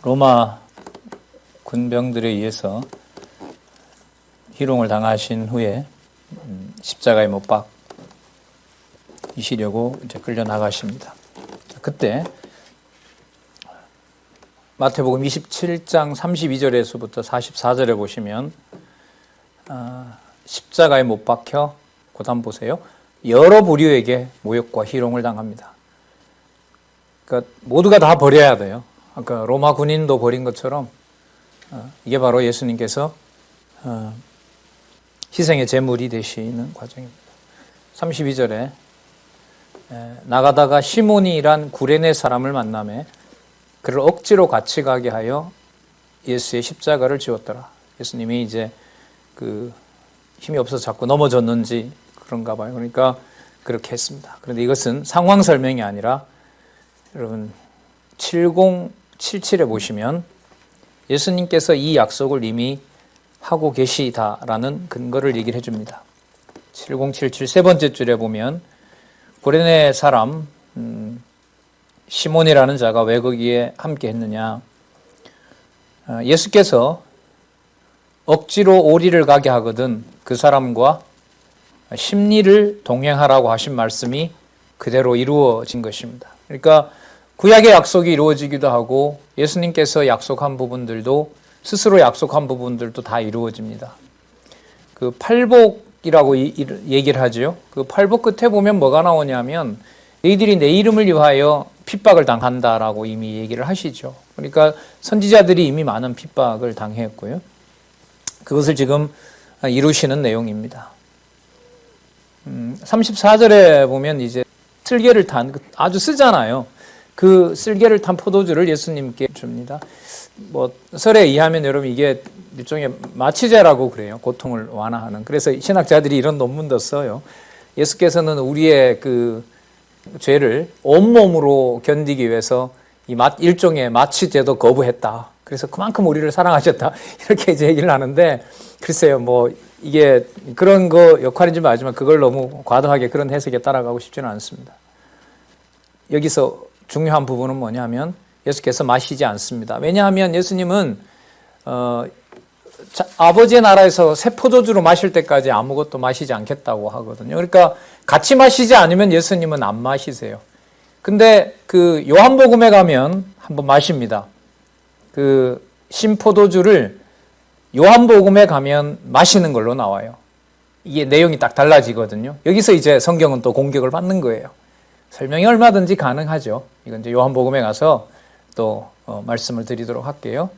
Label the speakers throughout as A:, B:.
A: 로마 군병들에 의해서 희롱을 당하신 후에 십자가에 못 박이시려고 이제 끌려 나가십니다. 그때 마태복음 27장 32절에서부터 44절에 보시면 십자가에 못 박혀 고단 보세요. 여러 부류에게 모욕과 희롱을 당합니다. 그러니까 모두가 다 버려야 돼요. 아까 로마 군인도 버린 것처럼 이게 바로 예수님께서 희생의 제물이 되시는 과정입니다. 32절에 나가다가 시몬이란 구레네 사람을 만나매 그를 억지로 같이 가게 하여 예수의 십자가를 지웠더라. 예수님이 이제 힘이 없어서 자꾸 넘어졌는지 그런가 봐요. 그러니까 그렇게 했습니다. 그런데 이것은 상황 설명이 아니라 여러분 7077에 보시면 예수님께서 이 약속을 이미 하고 계시다라는 근거를 얘기를 해줍니다. 7077 세 번째 줄에 보면 구레네 사람 시몬이라는 자가 왜 거기에 함께 했느냐. 예수께서 억지로 오리를 가게 하거든 그 사람과 심리를 동행하라고 하신 말씀이 그대로 이루어진 것입니다. 그러니까 구약의 약속이 이루어지기도 하고 예수님께서 약속한 부분들도 스스로 약속한 부분들도 다 이루어집니다. 그 팔복이라고 얘기를 하죠. 그 팔복 끝에 보면 뭐가 나오냐면 너희들이 내 이름을 위하여 핍박을 당한다라고 이미 얘기를 하시죠. 그러니까 선지자들이 이미 많은 핍박을 당했고요. 그것을 지금 이루시는 내용입니다. 34절에 보면 이제 쓸개를 탄 아주 쓰잖아요. 그 쓸개를 탄 포도주를 예수님께 줍니다. 설에 의하면 여러분 이게 일종의 마취제라고 그래요. 고통을 완화하는. 그래서 신학자들이 이런 논문도 써요. 예수께서는 우리의 그 죄를 온몸으로 견디기 위해서 일종의 마취제도 거부했다. 그래서 그만큼 우리를 사랑하셨다. 이렇게 이제 얘기를 하는데 글쎄요, 이게 그런 거 역할인지 알지만 그걸 너무 과도하게 그런 해석에 따라가고 싶지는 않습니다. 여기서 중요한 부분은 뭐냐면 예수께서 마시지 않습니다. 왜냐하면 예수님은 아버지의 나라에서 새 포도주로 마실 때까지 아무것도 마시지 않겠다고 하거든요. 그러니까 같이 마시지 않으면 예수님은 안 마시세요. 근데 그 요한복음에 가면 한번 마십니다. 그 신포도주를 요한복음에 가면 마시는 걸로 나와요. 이게 내용이 딱 달라지거든요. 여기서 이제 성경은 또 공격을 받는 거예요. 설명이 얼마든지 가능하죠. 이건 이제 요한복음에 가서 또 말씀을 드리도록 할게요.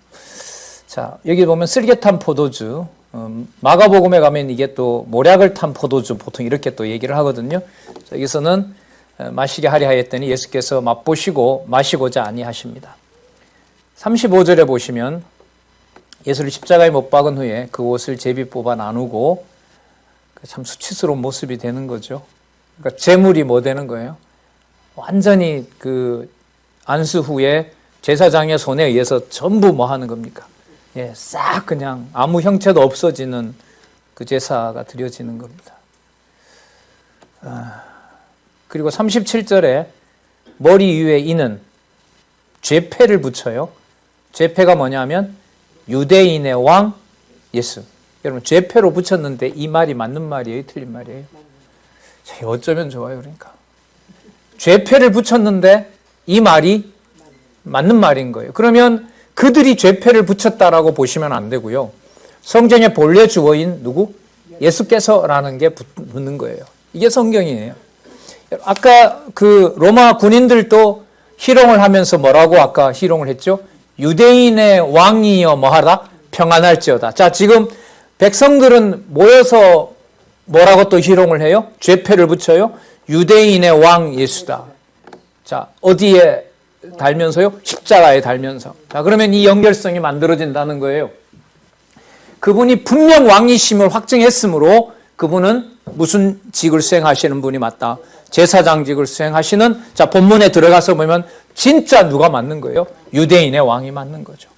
A: 자, 여기 보면 쓸개 탄 포도주, 마가복음에 가면 이게 또 모략을 탄 포도주 보통 이렇게 또 얘기를 하거든요. 여기서는 마시게 하려 하였더니 예수께서 맛보시고 마시고자 아니하십니다. 35절에 보시면 예수를 십자가에 못 박은 후에 그 옷을 제비 뽑아 나누고 참 수치스러운 모습이 되는 거죠. 그러니까 제물이 뭐 되는 거예요? 완전히 그 안수 후에 제사장의 손에 의해서 전부 뭐 하는 겁니까? 싹 그냥 아무 형체도 없어지는 그 제사가 드려지는 겁니다. 그리고 37절에 머리 위에 이는 죄패를 붙여요. 죄패가 뭐냐면 유대인의 왕 예수. 여러분 죄패로 붙였는데 이 말이 맞는 말이에요? 틀린 말이에요? 어쩌면 좋아요. 그러니까 죄패를 붙였는데 이 말이 맞는 말인 거예요. 그러면 그들이 죄패를 붙였다라고 보시면 안 되고요. 성경의 본래 주어인 누구? 예수께서라는 게 붙는 거예요. 이게 성경이에요. 아까 그 로마 군인들도 희롱을 하면서 뭐라고 아까 희롱을 했죠? 유대인의 왕이여 뭐하라? 평안할지어다. 자, 지금 백성들은 모여서 뭐라고 또 희롱을 해요? 죄패를 붙여요? 유대인의 왕 예수다. 자, 어디에 달면서요? 십자가에 달면서. 자, 그러면 이 연결성이 만들어진다는 거예요. 그분이 분명 왕이심을 확증했으므로 그분은 무슨 직을 수행하시는 분이 맞다? 제사장직을 수행하시는, 자, 본문에 들어가서 보면 진짜 누가 맞는 거예요? 유대인의 왕이 맞는 거죠.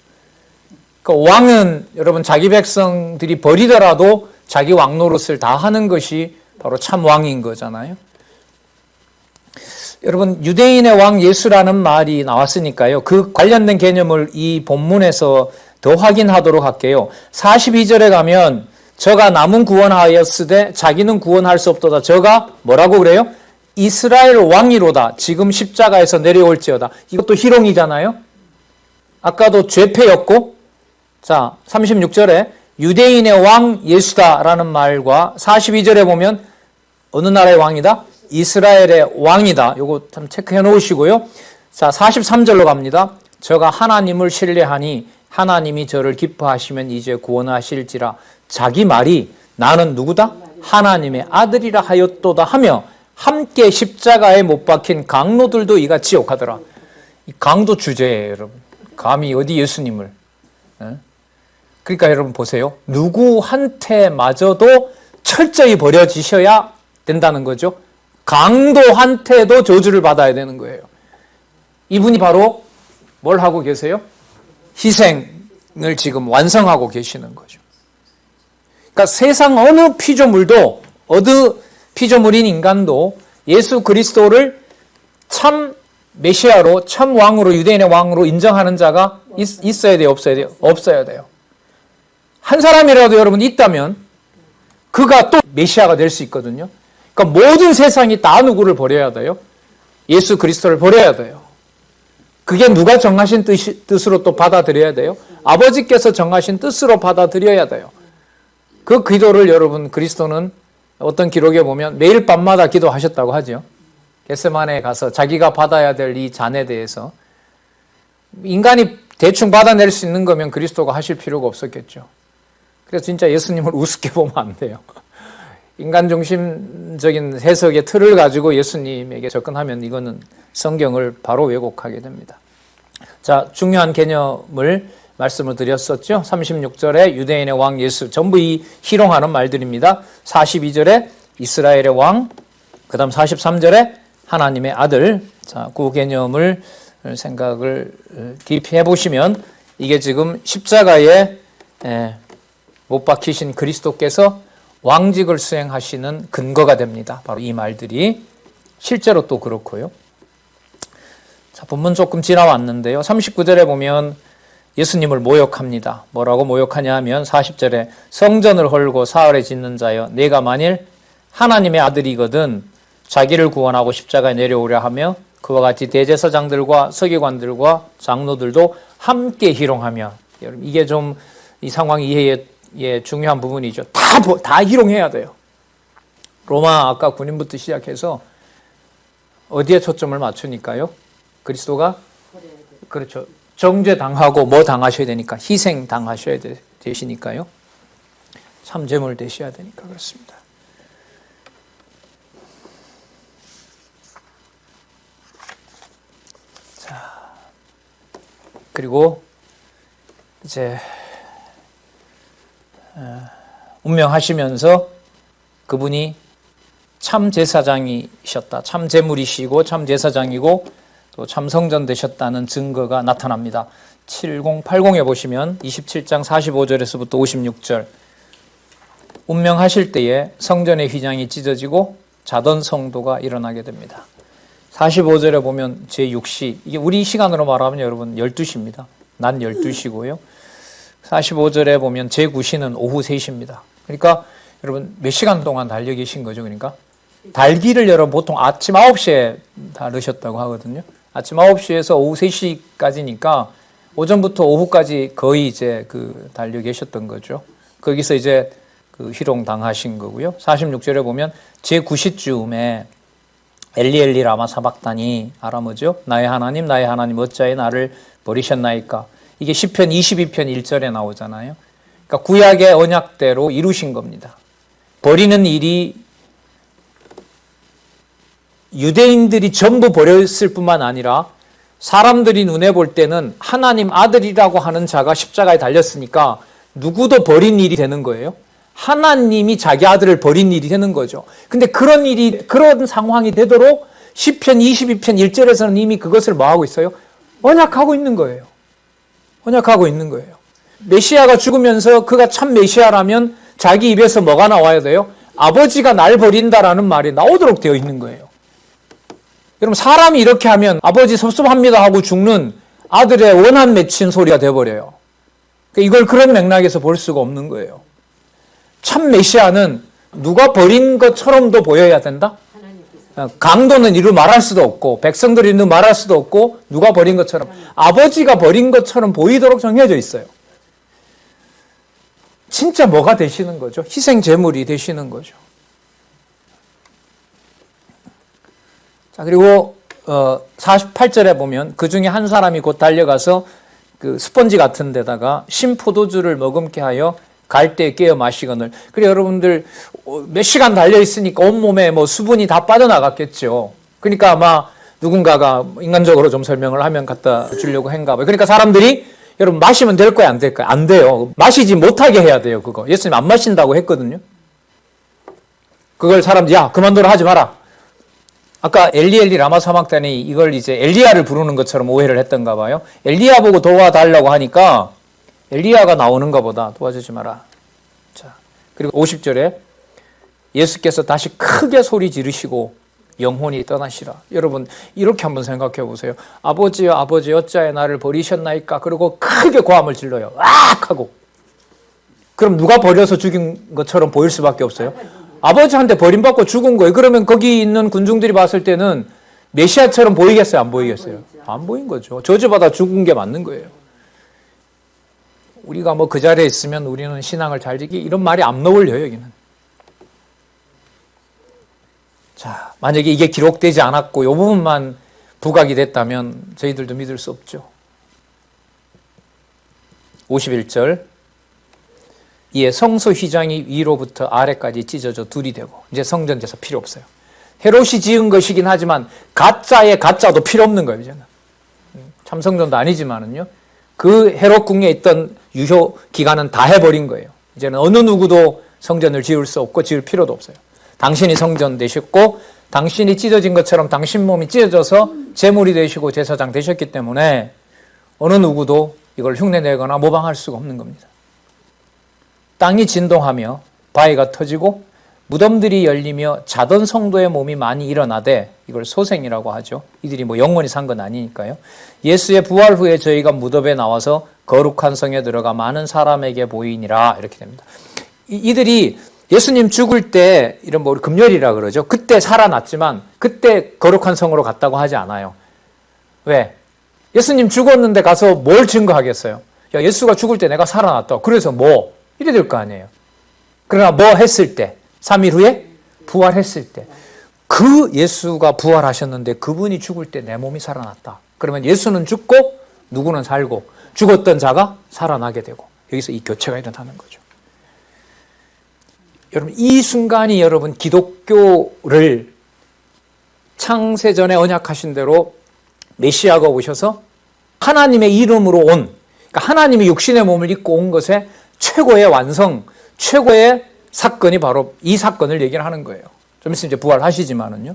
A: 그 왕은 여러분 자기 백성들이 버리더라도 자기 왕 노릇을 다 하는 것이 바로 참 왕인 거잖아요. 여러분, 유대인의 왕 예수라는 말이 나왔으니까요. 그 관련된 개념을 이 본문에서 더 확인하도록 할게요. 42절에 가면 저가 남은 구원하였으되 자기는 구원할 수 없도다. 저가 뭐라고 그래요? 이스라엘 왕이로다. 지금 십자가에서 내려올지어다. 이것도 희롱이잖아요. 아까도 죄패였고, 자 36절에 유대인의 왕 예수다라는 말과 42절에 보면 어느 나라의 왕이다? 이스라엘의 왕이다. 요거 참 체크해 놓으시고요. 자 43절로 갑니다. 저가 하나님을 신뢰하니 하나님이 저를 기뻐하시면 이제 구원하실지라. 자기 말이 나는 누구다? 하나님의 아들이라 하였도다 하며 함께 십자가에 못 박힌 강로들도 이같이 욕하더라. 이 강도 주제예요, 여러분. 감히 어디 예수님을. 그러니까 여러분 보세요. 누구한테마저도 철저히 버려지셔야 된다는 거죠. 강도한테도 저주를 받아야 되는 거예요. 이분이 바로 뭘 하고 계세요? 희생을 지금 완성하고 계시는 거죠. 그러니까 세상 어느 피조물도, 어느 피조물인 인간도 예수 그리스도를 참 메시아로, 참 왕으로, 유대인의 왕으로 인정하는 자가 있어야 돼요? 없어야 돼요? 없어야 돼요. 한 사람이라도 여러분 있다면 그가 또 메시아가 될 수 있거든요. 그러니까 모든 세상이 다 누구를 버려야 돼요? 예수 그리스도를 버려야 돼요. 그게 누가 정하신 뜻으로 또 받아들여야 돼요? 아버지께서 정하신 뜻으로 받아들여야 돼요. 그 기도를 여러분 그리스도는 어떤 기록에 보면 매일 밤마다 기도하셨다고 하죠. 겟세마네에 가서 자기가 받아야 될 이 잔에 대해서 인간이 대충 받아낼 수 있는 거면 그리스도가 하실 필요가 없었겠죠. 그래서 진짜 예수님을 우습게 보면 안 돼요. 인간 중심적인 해석의 틀을 가지고 예수님에게 접근하면 이거는 성경을 바로 왜곡하게 됩니다. 자, 중요한 개념을 말씀을 드렸었죠. 36절에 유대인의 왕 예수, 전부 이 희롱하는 말들입니다. 42절에 이스라엘의 왕, 그 다음 43절에 하나님의 아들. 자, 그 개념을 생각을 깊이 해보시면 이게 지금 십자가에 못 박히신 그리스도께서 왕직을 수행하시는 근거가 됩니다. 바로 이 말들이 실제로 또 그렇고요. 자, 본문 조금 지나왔는데요. 39절에 보면 예수님을 모욕합니다. 뭐라고 모욕하냐 하면 40절에 성전을 헐고 사흘에 짓는 자여 내가 만일 하나님의 아들이거든 자기를 구원하고 십자가에 내려오려 하며 그와 같이 대제사장들과 서기관들과 장로들도 함께 희롱하며. 여러분 이게 좀 이 상황 이해에 중요한 부분이죠. 다 희롱해야 돼요. 로마 아까 군인부터 시작해서 어디에 초점을 맞추니까요? 그리스도가 그렇죠. 정죄당하고 뭐 당하셔야 되니까 희생 당하셔야 되시니까요. 참제물 되셔야 되니까 그렇습니다. 자, 그리고 이제 운명하시면서 그분이 참 제사장이셨다. 참 제물이시고 참 제사장이고 또 참 성전 되셨다는 증거가 나타납니다. 7080에 보시면 27장 45절에서부터 56절 운명하실 때에 성전의 휘장이 찢어지고 자던 성도가 일어나게 됩니다. 45절에 보면 제6시, 이게 우리 시간으로 말하면 여러분 12시입니다. 낮 12시고요. 45절에 보면 제9시는 오후 3시입니다. 그러니까 여러분 몇 시간 동안 달려 계신 거죠? 그러니까 달기를 여러분 보통 아침 9시에 다르셨다고 하거든요. 아침 9시에서 오후 3시까지니까 오전부터 오후까지 거의 이제 달려 계셨던 거죠. 거기서 이제 희롱 당하신 거고요. 46절에 보면 제9시쯤에 엘리 라마 사박다니 아람어죠. 나의 하나님 어찌하여 나를 버리셨나이까. 이게 시편 22편 1절에 나오잖아요. 그러니까 구약의 언약대로 이루신 겁니다. 버리는 일이 유대인들이 전부 버렸을 뿐만 아니라 사람들이 눈에 볼 때는 하나님 아들이라고 하는 자가 십자가에 달렸으니까 누구도 버린 일이 되는 거예요. 하나님이 자기 아들을 버린 일이 되는 거죠. 근데 그런 상황이 되도록 시편 22편 1절에서는 이미 그것을 뭐 하고 있어요? 언약하고 있는 거예요. 언약하고 있는 거예요. 메시아가 죽으면서 그가 참 메시아라면 자기 입에서 뭐가 나와야 돼요? 아버지가 날 버린다라는 말이 나오도록 되어 있는 거예요. 여러분 사람이 이렇게 하면 아버지 섭섭합니다 하고 죽는 아들의 원한 맺힌 소리가 돼버려요. 이걸 그런 맥락에서 볼 수가 없는 거예요. 참 메시아는 누가 버린 것처럼도 보여야 된다? 강도는 이루 말할 수도 없고 백성들이 이루 말할 수도 없고 누가 버린 것처럼 아버지가 버린 것처럼 보이도록 정해져 있어요. 진짜 뭐가 되시는 거죠? 희생 제물이 되시는 거죠. 자, 그리고 48절에 보면 그 중에 한 사람이 곧 달려가서 그 스펀지 같은 데다가 신포도주를 머금게 하여 갈대에 깨어 마시거늘. 그래 여러분들 몇 시간 달려 있으니까 온몸에 뭐 수분이 다 빠져나갔겠죠. 그러니까 아마 누군가가 인간적으로 좀 설명을 하면 갖다 주려고 한가 봐요. 그러니까 사람들이 여러분 마시면 될 거야 안 될까요? 안 돼요. 마시지 못하게 해야 돼요. 그거 예수님 안 마신다고 했거든요. 그걸 사람들이 야 그만둬라 하지 마라. 아까 엘리 라마 사막단이 이걸 이제 엘리야를 부르는 것처럼 오해를 했던가 봐요. 엘리야 보고 도와달라고 하니까 엘리야가 나오는가 보다 도와주지 마라. 자, 그리고 50절에 예수께서 다시 크게 소리 지르시고 영혼이 떠나시라. 여러분 이렇게 한번 생각해 보세요. 아버지여 아버지 어찌하여 나를 버리셨나이까. 그리고 크게 고함을 질러요. 악 하고. 그럼 누가 버려서 죽인 것처럼 보일 수밖에 없어요. 아버지한테 버림받고 죽은 거예요. 그러면 거기 있는 군중들이 봤을 때는 메시아처럼 보이겠어요? 안 보이겠어요? 안 보인 거죠. 저주받아 죽은 게 맞는 거예요. 우리가 뭐 그 자리에 있으면 우리는 신앙을 잘 지키 이런 말이 안 어울려요. 여기는. 자, 만약에 이게 기록되지 않았고 이 부분만 부각이 됐다면 저희들도 믿을 수 없죠. 51절 이에 성소 휘장이 위로부터 아래까지 찢어져 둘이 되고 이제 성전제사 필요 없어요. 헤롯이 지은 것이긴 하지만 가짜의 가짜도 필요 없는 거예요. 이제는 참성전도 아니지만은요. 그 헤롯 궁에 있던 유효 기간은 다 해버린 거예요. 이제는 어느 누구도 성전을 지을 수 없고 지을 필요도 없어요. 당신이 성전 되셨고 당신이 찢어진 것처럼 당신 몸이 찢어져서 제물이 되시고 제사장 되셨기 때문에 어느 누구도 이걸 흉내내거나 모방할 수가 없는 겁니다. 땅이 진동하며 바위가 터지고 무덤들이 열리며 자던 성도의 몸이 많이 일어나되 이걸 소생이라고 하죠. 이들이 뭐 영원히 산 건 아니니까요. 예수의 부활 후에 저희가 무덤에 나와서 거룩한 성에 들어가 많은 사람에게 보이니라 이렇게 됩니다. 이들이 예수님 죽을 때 이런 뭐 금요일이라 그러죠. 그때 살아났지만 그때 거룩한 성으로 갔다고 하지 않아요. 왜? 예수님 죽었는데 가서 뭘 증거하겠어요? 야, 예수가 죽을 때 내가 살아났다. 그래서 뭐? 이래 될 거 아니에요. 그러나 뭐 했을 때? 3일 후에 부활했을 때. 그 예수가 부활하셨는데 그분이 죽을 때 내 몸이 살아났다. 그러면 예수는 죽고 누구는 살고 죽었던 자가 살아나게 되고 여기서 이 교체가 일어나는 거죠. 여러분 이 순간이 여러분 기독교를 창세전에 언약하신 대로 메시아가 오셔서 하나님의 이름으로 온 그러니까 하나님이 육신의 몸을 입고 온 것의 최고의 완성, 최고의 사건이 바로 이 사건을 얘기를 하는 거예요. 좀 있으면 이제 부활하시지만은요.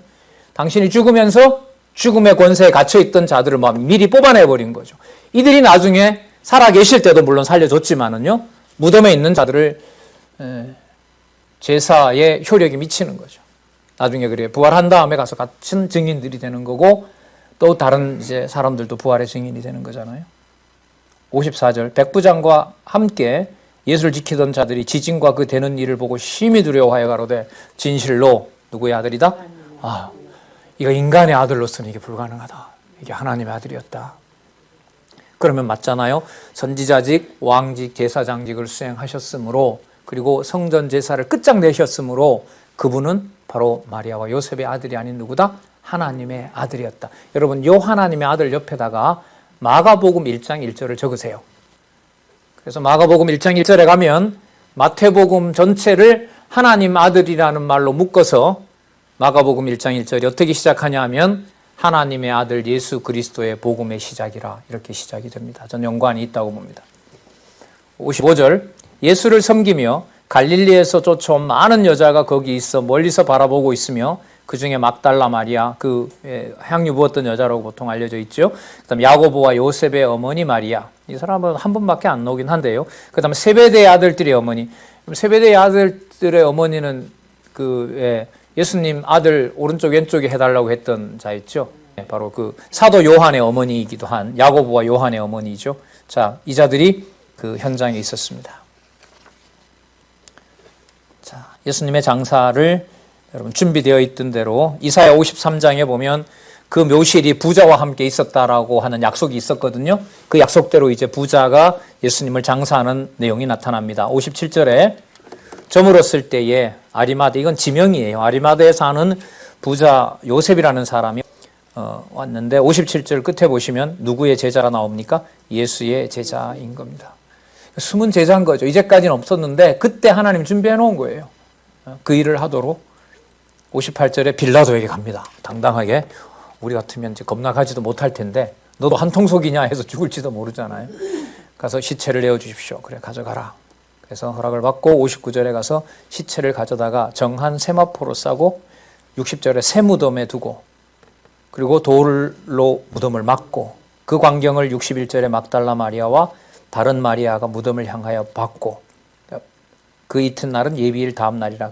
A: 당신이 죽으면서 죽음의 권세에 갇혀있던 자들을 미리 뽑아내버린 거죠. 이들이 나중에 살아계실 때도 물론 살려줬지만은요. 무덤에 있는 자들을 제사의 효력이 미치는 거죠. 나중에 그래 부활한 다음에 가서 같은 증인들이 되는 거고 또 다른 이제 사람들도 부활의 증인이 되는 거잖아요. 54절 백부장과 함께 예수를 지키던 자들이 지진과 그 되는 일을 보고 심히 두려워하여 가로되 진실로 누구의 아들이다? 아, 이거 인간의 아들로서는 이게 불가능하다. 이게 하나님의 아들이었다. 그러면 맞잖아요. 선지자직, 왕직, 제사장직을 수행하셨으므로 그리고 성전 제사를 끝장내셨으므로 그분은 바로 마리아와 요셉의 아들이 아닌 누구다? 하나님의 아들이었다. 여러분 요 하나님의 아들 옆에다가 마가복음 1장 1절을 적으세요. 그래서 마가복음 1장 1절에 가면 마태복음 전체를 하나님 아들이라는 말로 묶어서 마가복음 1장 1절이 어떻게 시작하냐 하면 하나님의 아들 예수 그리스도의 복음의 시작이라 이렇게 시작이 됩니다. 전 연관이 있다고 봅니다. 55절 예수를 섬기며 갈릴리에서 쫓아온 많은 여자가 거기 있어 멀리서 바라보고 있으며 그 중에 막달라 마리아 그 향유 부었던 여자라고 보통 알려져 있죠. 그다음 야고보와 요셉의 어머니 마리아 이 사람은 한 분밖에 안 나오긴 한데요. 그다음 세베대의 아들들의 어머니 세베대의 아들들의 어머니는 그 예수님 아들 오른쪽 왼쪽에 해달라고 했던 자 있죠. 바로 그 사도 요한의 어머니이기도 한 야고보와 요한의 어머니죠. 자, 이 자들이 그 현장에 있었습니다. 자, 예수님의 장사를 여러분 준비되어 있던 대로 이사야 53장에 보면 그 묘실이 부자와 함께 있었다라고 하는 약속이 있었거든요. 그 약속대로 이제 부자가 예수님을 장사하는 내용이 나타납니다. 57절에 저물었을 때에 아리마대, 이건 지명이에요. 아리마대에 사는 부자 요셉이라는 사람이 왔는데 57절 끝에 보시면 누구의 제자가 나옵니까? 예수의 제자인 겁니다. 숨은 제자인 거죠. 이제까지는 없었는데 그때 하나님 준비해 놓은 거예요. 그 일을 하도록 58절에 빌라도에게 갑니다. 당당하게. 우리 같으면 이제 겁나 가지도 못할 텐데 너도 한통속이냐 해서 죽을지도 모르잖아요. 가서 시체를 내어주십시오. 그래 가져가라. 그래서 허락을 받고 59절에 가서 시체를 가져다가 정한 세마포로 싸고 60절에 새 무덤에 두고 그리고 돌로 무덤을 막고 그 광경을 61절에 막달라 마리아와 다른 마리아가 무덤을 향하여 봤고 그 이튿날은 예비일 다음 날이라.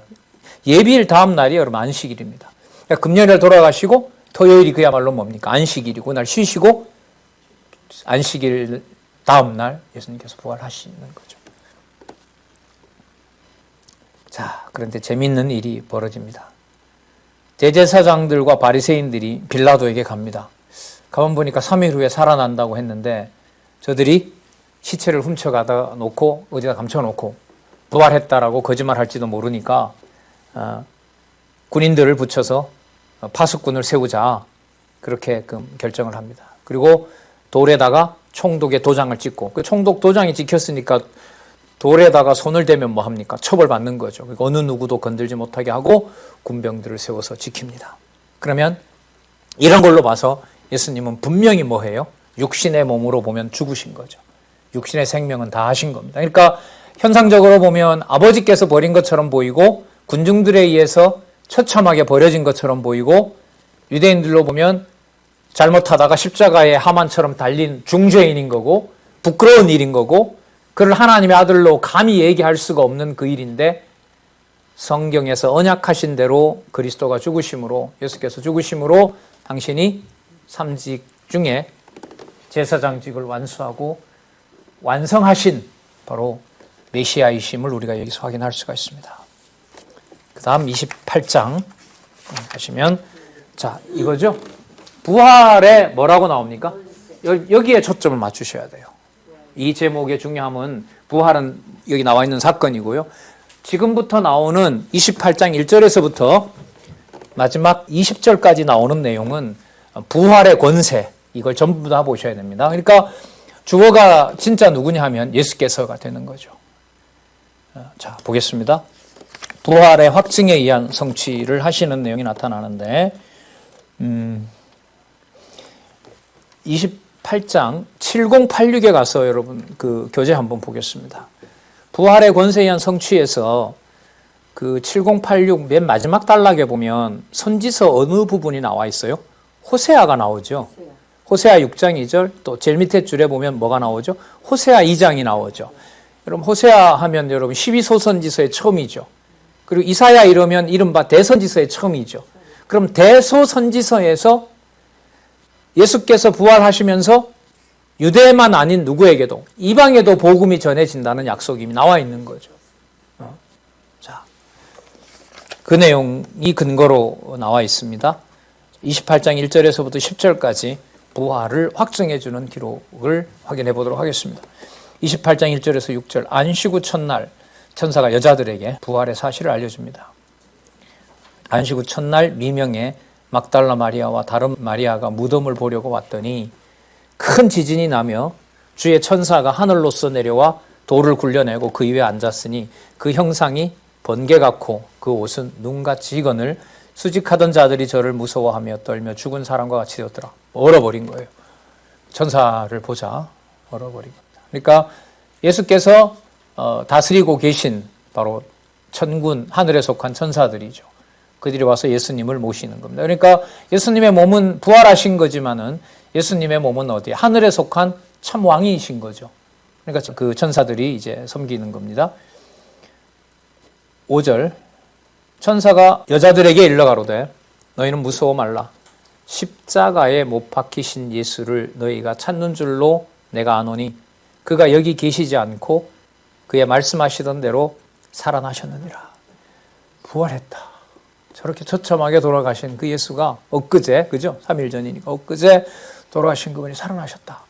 A: 예비일 다음 날이 여러분 안식일입니다. 그러니까 금요일에 돌아가시고 토요일이 그야말로 뭡니까? 안식일이고 날 쉬시고 안식일 다음 날 예수님께서 부활하시는 거죠. 자, 그런데 재미있는 일이 벌어집니다. 대제사장들과 바리새인들이 빌라도에게 갑니다. 가만 보니까 3일 후에 살아난다고 했는데 저들이 시체를 훔쳐가다 놓고 어디다 감춰놓고 부활했다라고 거짓말할지도 모르니까 군인들을 붙여서 파수꾼을 세우자 그렇게 결정을 합니다. 그리고 돌에다가 총독의 도장을 찍고 그 총독 도장이 찍혔으니까 돌에다가 손을 대면 뭐 합니까? 처벌받는 거죠. 그러니까 어느 누구도 건들지 못하게 하고 군병들을 세워서 지킵니다. 그러면 이런 걸로 봐서 예수님은 분명히 뭐해요? 육신의 몸으로 보면 죽으신 거죠. 육신의 생명은 다 하신 겁니다. 그러니까 현상적으로 보면 아버지께서 버린 것처럼 보이고 군중들에 의해서 처참하게 버려진 것처럼 보이고 유대인들로 보면 잘못하다가 십자가에 하만처럼 달린 중죄인인 거고 부끄러운 일인 거고 그를 하나님의 아들로 감히 얘기할 수가 없는 그 일인데 성경에서 언약하신 대로 그리스도가 죽으심으로 예수께서 죽으심으로 당신이 3직 중에 제사장직을 완수하고 완성하신 바로 메시아이심을 우리가 여기서 확인할 수가 있습니다. 그 다음 28장 하시면 자 이거죠. 부활에 뭐라고 나옵니까? 여기에 초점을 맞추셔야 돼요. 이 제목의 중요함은 부활은 여기 나와 있는 사건이고요. 지금부터 나오는 28장 1절에서부터 마지막 20절까지 나오는 내용은 부활의 권세, 이걸 전부 다 보셔야 됩니다. 그러니까 주어가 진짜 누구냐 하면 예수께서가 되는 거죠. 자, 보겠습니다. 부활의 확증에 의한 성취를 하시는 내용이 나타나는데 28장 7086에 가서 여러분 그 교재 한번 보겠습니다. 부활의 권세에 의한 성취에서 그 7086 맨 마지막 단락에 보면 선지서 어느 부분이 나와 있어요? 호세아가 나오죠. 호세아 6장 2절 또 제일 밑에 줄에 보면 뭐가 나오죠? 호세아 2장이 나오죠. 여러분 호세아 하면 여러분 12소선지서의 처음이죠. 그리고 이사야 이러면 이른바 대선지서의 처음이죠. 그럼 대소선지서에서 예수께서 부활하시면서 유대만 아닌 누구에게도 이방에도 복음이 전해진다는 약속이 나와 있는 거죠. 자, 그 내용이 근거로 나와 있습니다. 28장 1절에서부터 10절까지 부활을 확증해 주는 기록을 확인해 보도록 하겠습니다. 28장 1절에서 6절 안식 후 첫날 천사가 여자들에게 부활의 사실을 알려줍니다. 안식 후 첫날 미명에 막달라 마리아와 다른 마리아가 무덤을 보려고 왔더니 큰 지진이 나며 주의 천사가 하늘로서 내려와 돌을 굴려내고 그 위에 앉았으니 그 형상이 번개 같고 그 옷은 눈같이 익은을 수직하던 자들이 저를 무서워하며 떨며 죽은 사람과 같이 되었더라. 얼어버린 거예요. 천사를 보자 얼어버린 겁니다. 그러니까 예수께서 다스리고 계신 바로 천군 하늘에 속한 천사들이죠. 그들이 와서 예수님을 모시는 겁니다. 그러니까 예수님의 몸은 부활하신 거지만은 예수님의 몸은 어디에? 하늘에 속한 참 왕이신 거죠. 그러니까 그 천사들이 이제 섬기는 겁니다. 5절 천사가 여자들에게 일러가로되 너희는 무서워 말라. 십자가에 못 박히신 예수를 너희가 찾는 줄로 내가 아노니 그가 여기 계시지 않고 그의 말씀하시던 대로 살아나셨느니라. 부활했다. 저렇게 처참하게 돌아가신 그 예수가 엊그제, 그죠? 3일 전이니까 엊그제 돌아가신 그분이 살아나셨다.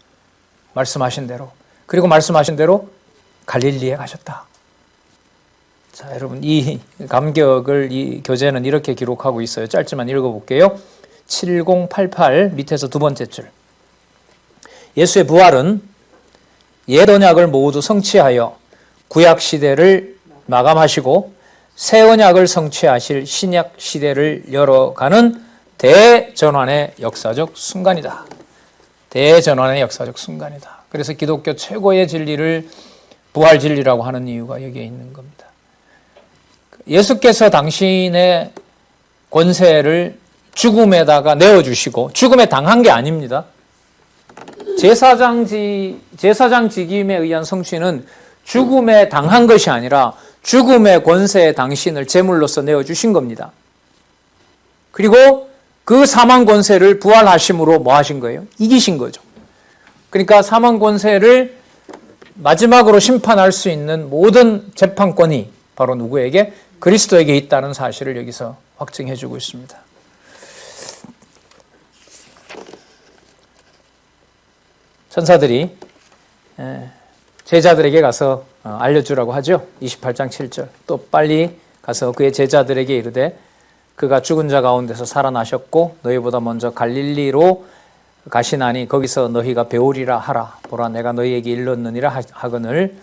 A: 말씀하신 대로. 그리고 말씀하신 대로 갈릴리에 가셨다. 자, 여러분, 이 감격을 이 교재는 이렇게 기록하고 있어요. 짧지만 읽어볼게요. 7088 밑에서 두 번째 줄. 예수의 부활은 옛 언약을 모두 성취하여 구약 시대를 마감하시고 새 언약을 성취하실 신약 시대를 열어가는 대전환의 역사적 순간이다. 대전환의 역사적 순간이다. 그래서 기독교 최고의 진리를 부활 진리라고 하는 이유가 여기에 있는 겁니다. 예수께서 당신의 권세를 죽음에다가 내어주시고 죽음에 당한 게 아닙니다. 제사장 직임에 의한 성취는 죽음에 당한 것이 아니라 죽음의 권세에 당신을 제물로서 내어주신 겁니다. 그리고 그 사망 권세를 부활하심으로 뭐 하신 거예요? 이기신 거죠. 그러니까 사망 권세를 마지막으로 심판할 수 있는 모든 재판권이 바로 누구에게? 그리스도에게 있다는 사실을 여기서 확증해 주고 있습니다. 천사들이 제자들에게 가서 알려주라고 하죠. 28장 7절. 또 빨리 가서 그의 제자들에게 이르되 그가 죽은 자 가운데서 살아나셨고 너희보다 먼저 갈릴리로 가시나니 거기서 너희가 배우리라 하라. 보라 내가 너희에게 일렀느니라 하거늘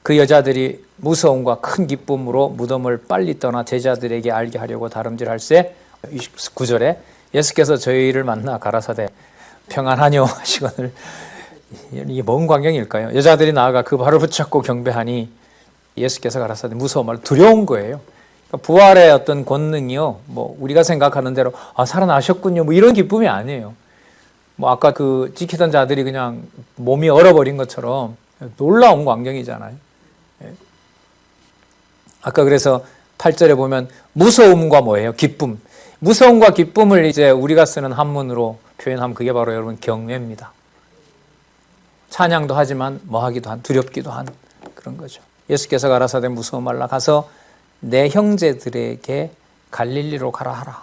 A: 그 여자들이 무서움과 큰 기쁨으로 무덤을 빨리 떠나 제자들에게 알게 하려고 다름질할세. 29절에 예수께서 저희를 만나 가라사대 평안하뇨 하시거늘. 이게 뭔 광경일까요? 여자들이 나아가 그 발을 붙잡고 경배하니 예수께서 가라사대 무서워 말 두려운 거예요. 그러니까 부활의 어떤 권능이요, 뭐 우리가 생각하는 대로 살아나셨군요, 뭐 이런 기쁨이 아니에요. 뭐 아까 그 지키던 자들이 그냥 몸이 얼어버린 것처럼 놀라운 광경이잖아요. 아까 그래서 8절에 보면 무서움과 뭐예요? 기쁨. 무서움과 기쁨을 이제 우리가 쓰는 한문으로 표현하면 그게 바로 여러분 경외입니다. 찬양도 하지만 뭐하기도 한, 두렵기도 한 그런 거죠. 예수께서 가라사대 무서워 말라. 가서 내 형제들에게 갈릴리로 가라 하라.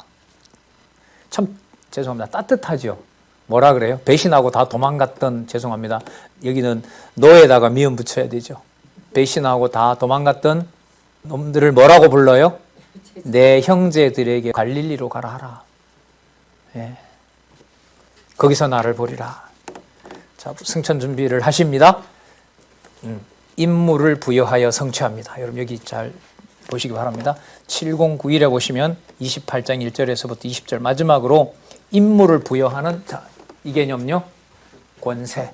A: 참 죄송합니다. 따뜻하죠. 뭐라 그래요? 배신하고 다 도망갔던, 죄송합니다. 여기는 노에다가 미음 붙여야 되죠. 배신하고 다 도망갔던 놈들을 뭐라고 불러요? 내 형제들에게 갈릴리로 가라 하라. 예. 거기서 나를 보리라. 자, 승천 준비를 하십니다. 임무를 부여하여 성취합니다. 여러분 여기 잘 보시기 바랍니다. 7091에 보시면 28장 1절에서부터 20절 마지막으로 임무를 부여하는, 자, 이 개념요. 권세.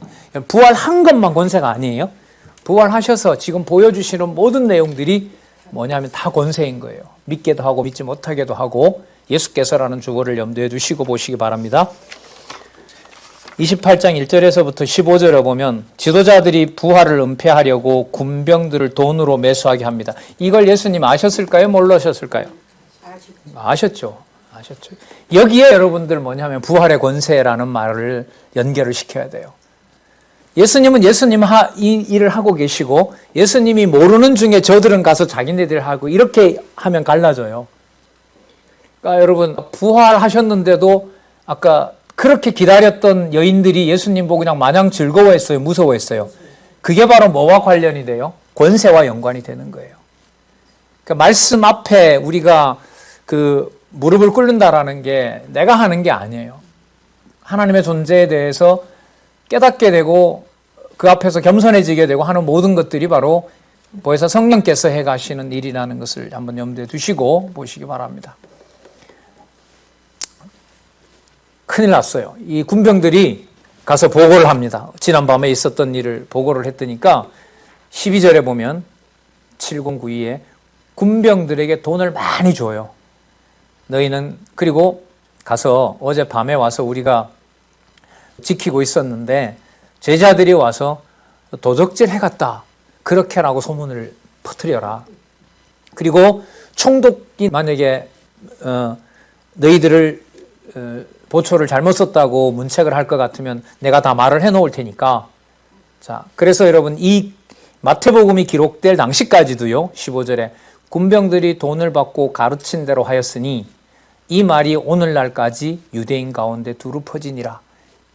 A: 부활한 것만 권세가 아니에요. 부활하셔서 지금 보여주시는 모든 내용들이 뭐냐면 다 권세인 거예요. 믿게도 하고 믿지 못하게도 하고 예수께서라는 주어를 염두에 두시고 보시기 바랍니다. 28장 1절에서부터 15절에 보면 지도자들이 부활을 은폐하려고 군병들을 돈으로 매수하게 합니다. 이걸 예수님 아셨을까요? 몰라셨을까요? 아셨죠. 여기에 여러분들 뭐냐면 부활의 권세라는 말을 연결을 시켜야 돼요. 예수님은 예수님 이 일을 하고 계시고 예수님이 모르는 중에 저들은 가서 자기네들 하고 이렇게 하면 갈라져요. 그러니까 여러분 부활하셨는데도 아까 그렇게 기다렸던 여인들이 예수님 보고 그냥 마냥 즐거워했어요? 무서워했어요? 그게 바로 뭐와 관련이 돼요? 권세와 연관이 되는 거예요. 그러니까 말씀 앞에 우리가 그 무릎을 꿇는다라는 게 내가 하는 게 아니에요. 하나님의 존재에 대해서 깨닫게 되고 그 앞에서 겸손해지게 되고 하는 모든 것들이 바로 보혜사 성령께서 해가시는 일이라는 것을 한번 염두에 두시고 보시기 바랍니다. 큰일 났어요. 이 군병들이 가서 보고를 합니다. 지난밤에 있었던 일을 보고를 했더니까 12절에 보면 7092에 군병들에게 돈을 많이 줘요. 너희는 그리고 가서 어젯밤에 와서 우리가 지키고 있었는데 제자들이 와서 도적질 해갔다. 그렇게라고 소문을 퍼뜨려라. 그리고 총독이 만약에 너희들을 보초를 잘못 썼다고 문책을 할 것 같으면 내가 다 말을 해놓을 테니까. 자, 그래서 여러분 이 마태복음이 기록될 당시까지도요, 15절에 군병들이 돈을 받고 가르친 대로 하였으니 이 말이 오늘날까지 유대인 가운데 두루 퍼지니라.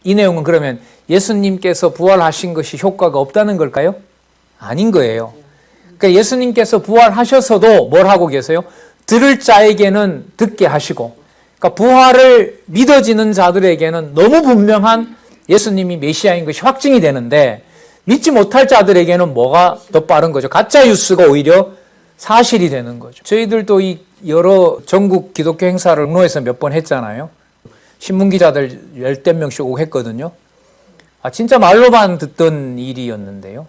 A: 이 내용은 그러면 예수님께서 부활하신 것이 효과가 없다는 걸까요? 아닌 거예요. 그러니까 예수님께서 부활하셔서도 뭘 하고 계세요? 들을 자에게는 듣게 하시고, 그러니까 부활을 믿어지는 자들에게는 너무 분명한 예수님이 메시아인 것이 확증이 되는데, 믿지 못할 자들에게는 뭐가 더 빠른 거죠? 가짜 뉴스가 오히려 사실이 되는 거죠. 저희들도 이 여러 전국 기독교 행사를 응로에서 몇 번 했잖아요. 신문기자들 10대 명씩 오고 했거든요. 진짜 말로만 듣던 일이었는데요.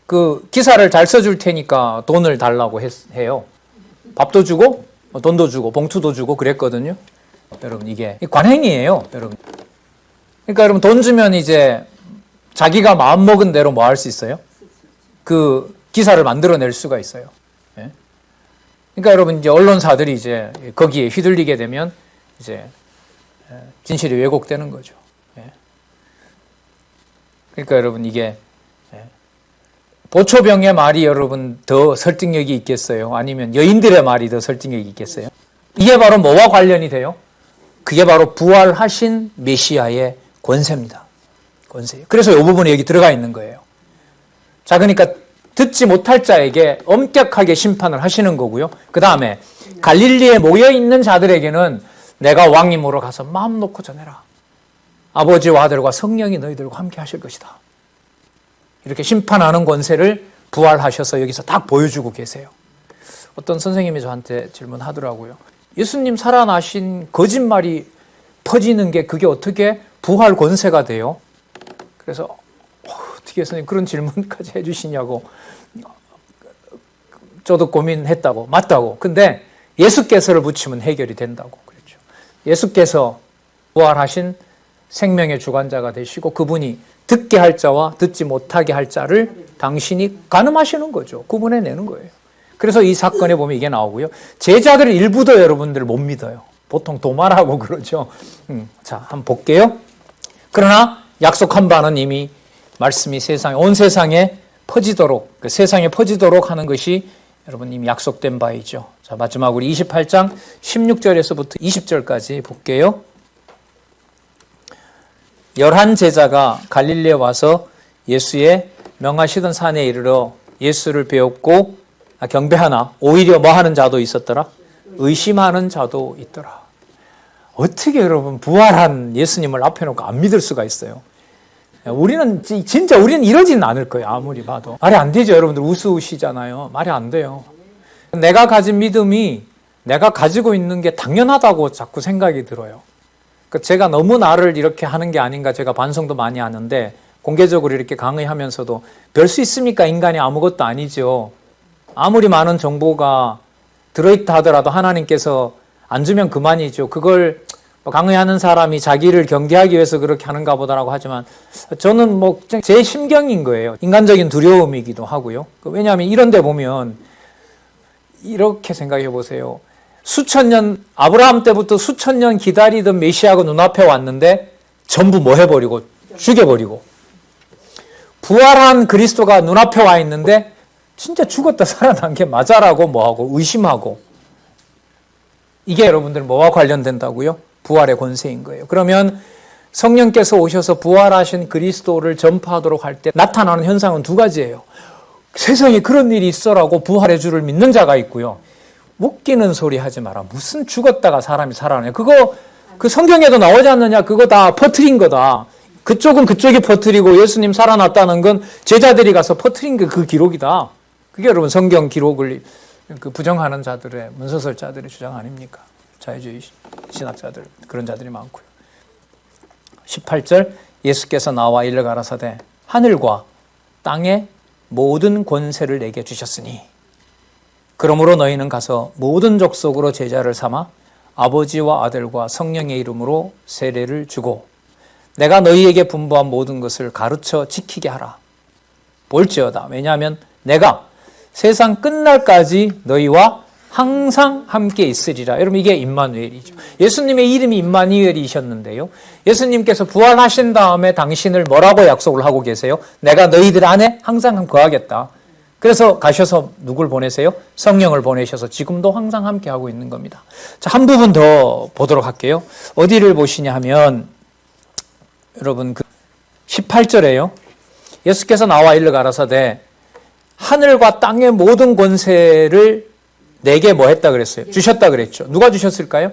A: 그 기사를 잘 써줄 테니까 돈을 달라고 해요. 밥도 주고 돈도 주고 봉투도 주고 그랬거든요. 여러분 이게 관행이에요. 여러분. 그러니까 여러분 돈 주면 이제 자기가 마음먹은 대로 뭐 할 수 있어요? 그 기사를 만들어낼 수가 있어요. 예? 그러니까 여러분 이제 언론사들이 이제 거기에 휘둘리게 되면 이제 진실이 왜곡되는 거죠. 예? 그러니까 여러분 이게 보초병의 말이 여러분 더 설득력이 있겠어요? 아니면 여인들의 말이 더 설득력이 있겠어요? 이게 바로 뭐와 관련이 돼요? 그게 바로 부활하신 메시아의 권세입니다. 권세. 그래서 이 부분에 여기 들어가 있는 거예요. 자, 그러니까 듣지 못할 자에게 엄격하게 심판을 하시는 거고요. 그 다음에 갈릴리에 모여있는 자들에게는 내가 왕임으로 가서 마음 놓고 전해라. 아버지와 아들과 성령이 너희들과 함께 하실 것이다. 이렇게 심판하는 권세를 부활하셔서 여기서 딱 보여주고 계세요. 어떤 선생님이 저한테 질문하더라고요. 예수님 살아나신 거짓말이 퍼지는 게 그게 어떻게 부활 권세가 돼요? 그래서 어떻게 예수님 그런 질문까지 해주시냐고 저도 고민했다고. 맞다고. 근데 예수께서를 붙이면 해결이 된다고 그랬죠. 예수께서 부활하신 생명의 주관자가 되시고 그분이 듣게 할 자와 듣지 못하게 할 자를 당신이 가늠하시는 거죠. 구분해내는 거예요. 그래서 이 사건에 보면 이게 나오고요. 제자들 일부도 여러분들 못 믿어요. 보통 도마라고 그러죠. 자, 한번 볼게요. 그러나 약속한 바는 이미 말씀이 온 세상에 퍼지도록, 세상에 퍼지도록 하는 것이 여러분 이미 약속된 바이죠. 자, 마지막으로 28장 16절에서부터 20절까지 볼게요. 11 제자가 갈릴리에 와서 예수의 명하시던 산에 이르러 예수를 배웠고 경배하나 오히려 뭐 하는 자도 있었더라? 의심하는 자도 있더라. 어떻게 여러분 부활한 예수님을 앞에 놓고 안 믿을 수가 있어요? 우리는 이러지는 않을 거예요. 아무리 봐도. 말이 안 되죠. 여러분들 우스우시잖아요. 말이 안 돼요. 내가 가진 믿음이 내가 가지고 있는 게 당연하다고 자꾸 생각이 들어요. 제가 너무 나를 이렇게 하는 게 아닌가 제가 반성도 많이 하는데 공개적으로 이렇게 강의하면서도 별 수 있습니까? 인간이 아무것도 아니죠. 아무리 많은 정보가 들어있다 하더라도 하나님께서 안 주면 그만이죠. 그걸 강의하는 사람이 자기를 경계하기 위해서 그렇게 하는가 보다라고 하지만 저는 제 심경인 거예요. 인간적인 두려움이기도 하고요. 왜냐하면 이런 데 보면 이렇게 생각해 보세요. 수천 년, 아브라함 때부터 수천 년 기다리던 메시아가 눈앞에 왔는데 전부 뭐 해버리고 죽여버리고 부활한 그리스도가 눈앞에 와 있는데 진짜 죽었다 살아난 게 맞아라고 뭐하고 의심하고 이게 여러분들 뭐와 관련된다고요? 부활의 권세인 거예요. 그러면 성령께서 오셔서 부활하신 그리스도를 전파하도록 할 때 나타나는 현상은 두 가지예요. 세상에 그런 일이 있어라고 부활의 주를 믿는 자가 있고요. 웃기는 소리 하지 마라. 무슨 죽었다가 사람이 살아나냐. 그거 그 성경에도 나오지 않느냐. 그거 다 퍼뜨린 거다. 그쪽은 그쪽이 퍼뜨리고 예수님 살아났다는 건 제자들이 가서 퍼뜨린 게 그 기록이다. 그게 여러분 성경 기록을 부정하는 자들의 문서설자들의 주장 아닙니까? 자유주의 신학자들 그런 자들이 많고요. 18절 예수께서 나와 이르 가라사대 하늘과 땅의 모든 권세를 내게 주셨으니 그러므로 너희는 가서 모든 족속으로 제자를 삼아 아버지와 아들과 성령의 이름으로 세례를 주고 내가 너희에게 분부한 모든 것을 가르쳐 지키게 하라. 볼지어다. 왜냐하면 내가 세상 끝날까지 너희와 항상 함께 있으리라. 여러분 이게 임마누엘이죠. 예수님의 이름이 임마누엘이셨는데요. 예수님께서 부활하신 다음에 당신을 뭐라고 약속을 하고 계세요? 내가 너희들 안에 항상 거하겠다. 그래서 가셔서 누굴 보내세요? 성령을 보내셔서 지금도 항상 함께 하고 있는 겁니다. 자, 한 부분 더 보도록 할게요. 어디를 보시냐 하면 여러분 18절에요. 예수께서 나와 이르 가라사대 하늘과 땅의 모든 권세를 내게 뭐 했다 그랬어요? 주셨다 그랬죠. 누가 주셨을까요?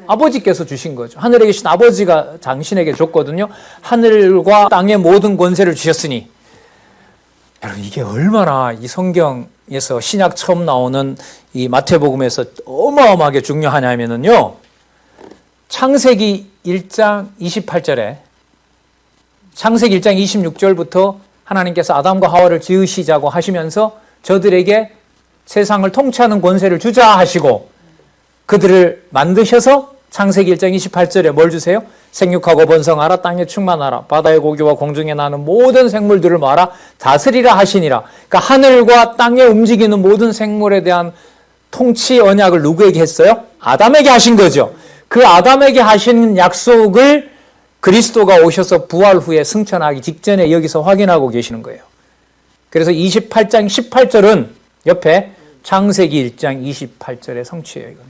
A: 아버지께서 주신 거죠. 하늘에 계신 아버지가 당신에게 줬거든요. 하늘과 땅의 모든 권세를 주셨으니 여러분 이게 얼마나 이 성경에서 신약 처음 나오는 이 마태복음에서 어마어마하게 중요하냐면요. 창세기 1장 28절에 창세기 1장 26절부터 하나님께서 아담과 하와를 지으시자고 하시면서 저들에게 세상을 통치하는 권세를 주자 하시고 그들을 만드셔서 창세기 1장 28절에 뭘 주세요? 생육하고 번성하라 땅에 충만하라 바다의 고기와 공중에 나는 모든 생물들을 모아라 다스리라 하시니라. 그러니까 하늘과 땅에 움직이는 모든 생물에 대한 통치 언약을 누구에게 했어요? 아담에게 하신 거죠. 그 아담에게 하신 약속을 그리스도가 오셔서 부활 후에 승천하기 직전에 여기서 확인하고 계시는 거예요. 그래서 28장 18절은 옆에 창세기 1장 28절의 성취예요. 이거는.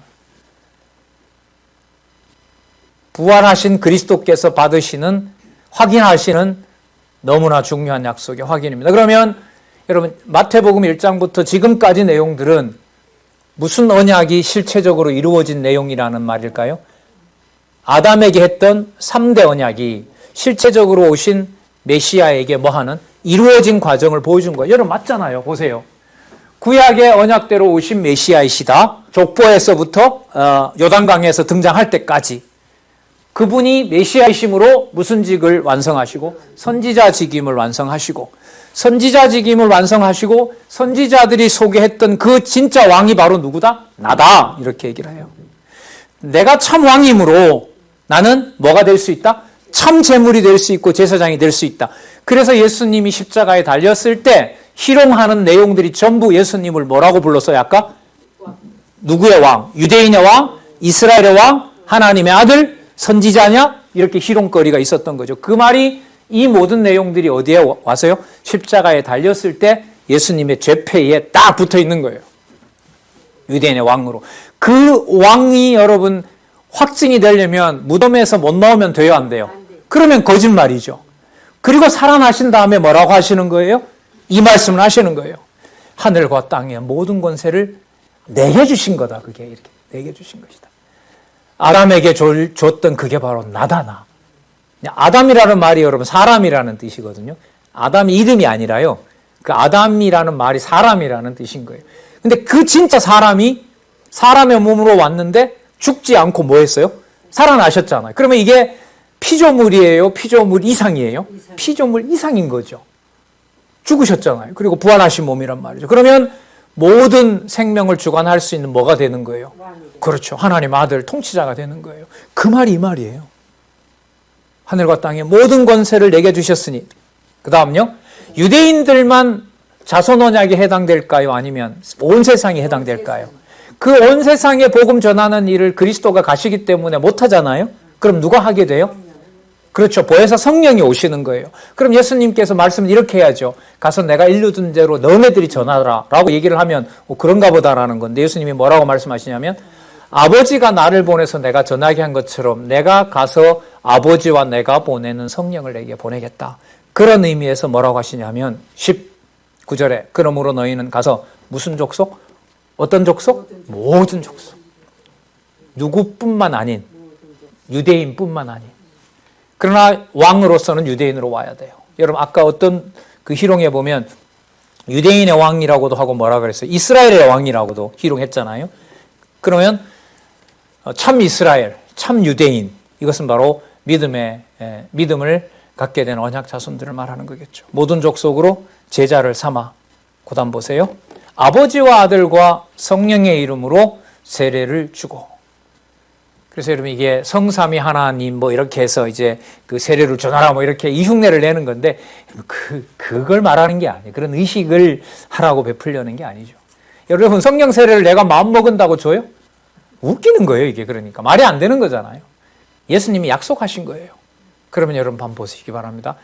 A: 부활하신 그리스도께서 받으시는 확인하시는 너무나 중요한 약속의 확인입니다. 그러면 여러분 마태복음 1장부터 지금까지 내용들은 무슨 언약이 실체적으로 이루어진 내용이라는 말일까요? 아담에게 했던 3대 언약이 실체적으로 오신 메시아에게 뭐하는 이루어진 과정을 보여준 거예요. 여러분 맞잖아요. 보세요. 구약의 언약대로 오신 메시아이시다. 족보에서부터 요단강에서 등장할 때까지 그분이 메시아이심으로 무슨 직을 완성하시고 선지자 직임을 완성하시고 선지자 직임을 완성하시고 선지자들이 소개했던 그 진짜 왕이 바로 누구다? 나다. 이렇게 얘기를 해요. 내가 참 왕이므로 나는 뭐가 될 수 있다? 참 제물이 될 수 있고 제사장이 될 수 있다. 그래서 예수님이 십자가에 달렸을 때 희롱하는 내용들이 전부 예수님을 뭐라고 불렀어요? 아까? 누구의 왕? 유대인의 왕? 이스라엘의 왕? 하나님의 아들? 선지자냐? 이렇게 희롱거리가 있었던 거죠. 그 말이 이 모든 내용들이 어디에 와서요? 십자가에 달렸을 때 예수님의 죄패에 딱 붙어 있는 거예요. 유대인의 왕으로. 그 왕이 여러분 확증이 되려면 무덤에서 못 나오면 돼요, 안 돼요? 그러면 거짓말이죠. 그리고 살아나신 다음에 뭐라고 하시는 거예요? 이 말씀을 하시는 거예요. 하늘과 땅의 모든 권세를 내게 주신 거다. 그게 이렇게 내게 주신 것이다. 아담에게 줬던 그게 바로 나다, 나. 아담이라는 말이 여러분 사람이라는 뜻이거든요. 아담이 이름이 아니라요. 그 아담이라는 말이 사람이라는 뜻인 거예요. 근데 그 진짜 사람이 사람의 몸으로 왔는데 죽지 않고 뭐 했어요? 살아나셨잖아요. 그러면 이게 피조물이에요? 피조물 이상이에요? 피조물 이상인 거죠. 죽으셨잖아요. 그리고 부활하신 몸이란 말이죠. 그러면 모든 생명을 주관할 수 있는 뭐가 되는 거예요? 그렇죠. 하나님 아들 통치자가 되는 거예요. 그 말이 이 말이에요. 하늘과 땅의 모든 권세를 내게 주셨으니. 그 다음요. 유대인들만 자손 언약에 해당될까요? 아니면 온 세상에 해당될까요? 그 온 세상에 복음 전하는 일을 그리스도가 가시기 때문에 못하잖아요. 그럼 누가 하게 돼요? 그렇죠. 보혜사 성령이 오시는 거예요. 그럼 예수님께서 말씀을 이렇게 해야죠. 가서 내가 일러둔 대로 너네들이 전하라 라고 얘기를 하면 그런가 보다라는 건데 예수님이 뭐라고 말씀하시냐면 아버지가 나를 보내서 내가 전하게 한 것처럼 내가 가서 아버지와 내가 보내는 성령을 내게 보내겠다. 그런 의미에서 뭐라고 하시냐면 19절에 그러므로 너희는 가서 무슨 족속? 어떤 족속? 모든 족속. 누구뿐만 아닌 유대인뿐만 아닌 그러나 왕으로서는 유대인으로 와야 돼요. 여러분 아까 어떤 그 희롱에 보면 유대인의 왕이라고도 하고 뭐라 그랬어요? 이스라엘의 왕이라고도 희롱했잖아요. 그러면 참 이스라엘, 참 유대인 이것은 바로 믿음을 갖게 된 언약 자손들을 말하는 거겠죠. 모든 족속으로 제자를 삼아 고단 보세요. 아버지와 아들과 성령의 이름으로 세례를 주고 그래서 여러분 이게 성삼위 하나님 뭐 이렇게 해서 이제 그 세례를 전하라 뭐 이렇게 이 흉내를 내는 건데 그걸 말하는 게 아니에요. 그런 의식을 하라고 베풀려는 게 아니죠. 여러분 성령 세례를 내가 마음 먹은다고 줘요? 웃기는 거예요, 이게. 그러니까 말이 안 되는 거잖아요. 예수님이 약속하신 거예요. 그러면 여러분 한번 보시기 바랍니다.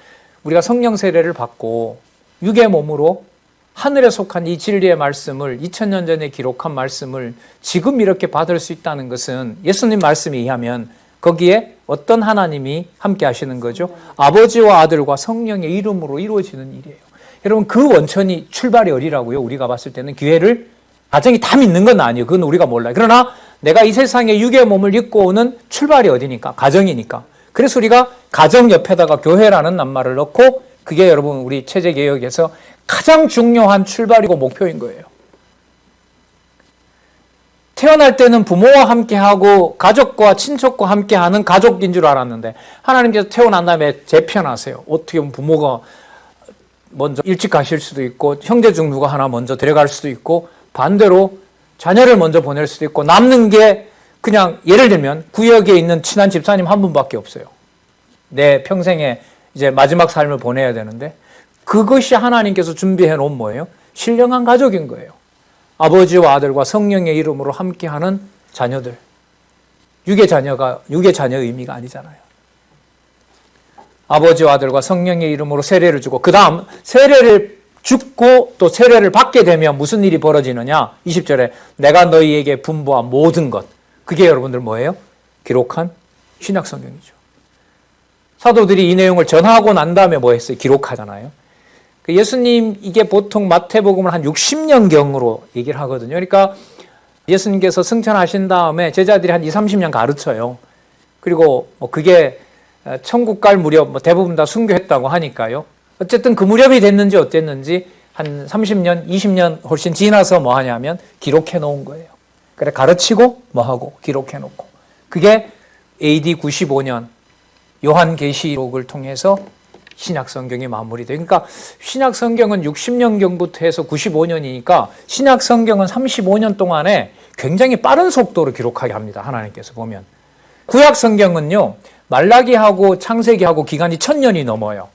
A: 우리가 성령 세례를 받고 육의 몸으로 하늘에 속한 이 진리의 말씀을 2000년 전에 기록한 말씀을 지금 이렇게 받을 수 있다는 것은 예수님 말씀에 의하면 거기에 어떤 하나님이 함께 하시는 거죠? 아버지와 아들과 성령의 이름으로 이루어지는 일이에요. 여러분 그 원천이 출발이 어리라고요. 우리가 봤을 때는 교회를 가정이 다 믿는 건 아니에요. 그건 우리가 몰라요. 그러나 내가 이 세상에 육의 몸을 입고 오는 출발이 어디니까? 가정이니까. 그래서 우리가 가정 옆에다가 교회라는 낱말을 넣고 그게 여러분 우리 체제개혁에서 가장 중요한 출발이고 목표인 거예요. 태어날 때는 부모와 함께하고 가족과 친척과 함께하는 가족인 줄 알았는데 하나님께서 태어난 다음에 재편하세요. 어떻게 보면 부모가 먼저 일찍 가실 수도 있고 형제 중 누가 하나 먼저 데려갈 수도 있고 반대로 자녀를 먼저 보낼 수도 있고 남는 게 그냥 예를 들면 구역에 있는 친한 집사님 한 분밖에 없어요. 내 평생에 이제 마지막 삶을 보내야 되는데 그것이 하나님께서 준비해 놓은 뭐예요? 신령한 가족인 거예요. 아버지와 아들과 성령의 이름으로 함께하는 자녀들. 육의 자녀의 의미가 아니잖아요. 아버지와 아들과 성령의 이름으로 세례를 주고 그 다음 세례를 죽고 또 세례를 받게 되면 무슨 일이 벌어지느냐? 20절에 내가 너희에게 분부한 모든 것. 그게 여러분들 뭐예요? 기록한 신약성경이죠. 사도들이 이 내용을 전하고 난 다음에 뭐 했어요? 기록하잖아요. 예수님 이게 보통 마태복음을 한 60년경으로 얘기를 하거든요. 그러니까 예수님께서 승천하신 다음에 제자들이 한 20, 30년 가르쳐요. 그리고 뭐 그게 천국 갈 무렵 뭐 대부분 다 순교했다고 하니까요. 어쨌든 그 무렵이 됐는지 어땠는지 한 30년, 20년 훨씬 지나서 뭐 하냐면 기록해 놓은 거예요. 그래 가르치고 뭐 하고 기록해 놓고 그게 AD 95년 요한계시록을 통해서 신약성경이 마무리돼요. 그러니까 신약성경은 60년경부터 해서 95년이니까 신약성경은 35년 동안에 굉장히 빠른 속도로 기록하게 합니다. 하나님께서 보면. 구약성경은요. 말라기하고 창세기하고 기간이 1000년이 넘어요.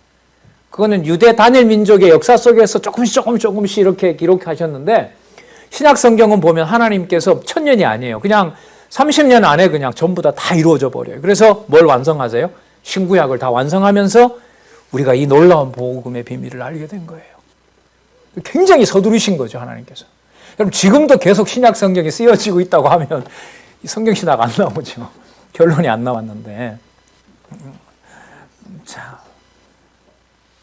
A: 그거는 유대 단일 민족의 역사 속에서 조금씩 이렇게 기록하셨는데 신약성경은 보면 하나님께서 1000년이 아니에요. 그냥 30년 안에 그냥 전부 다 이루어져 버려요. 그래서 뭘 완성하세요? 신구약을 다 완성하면서 우리가 이 놀라운 복음의 비밀을 알게 된 거예요. 굉장히 서두르신 거죠, 하나님께서. 여러분, 지금도 계속 신약 성경이 쓰여지고 있다고 하면 이 성경 신학 안 나오죠. 결론이 안 나왔는데. 자,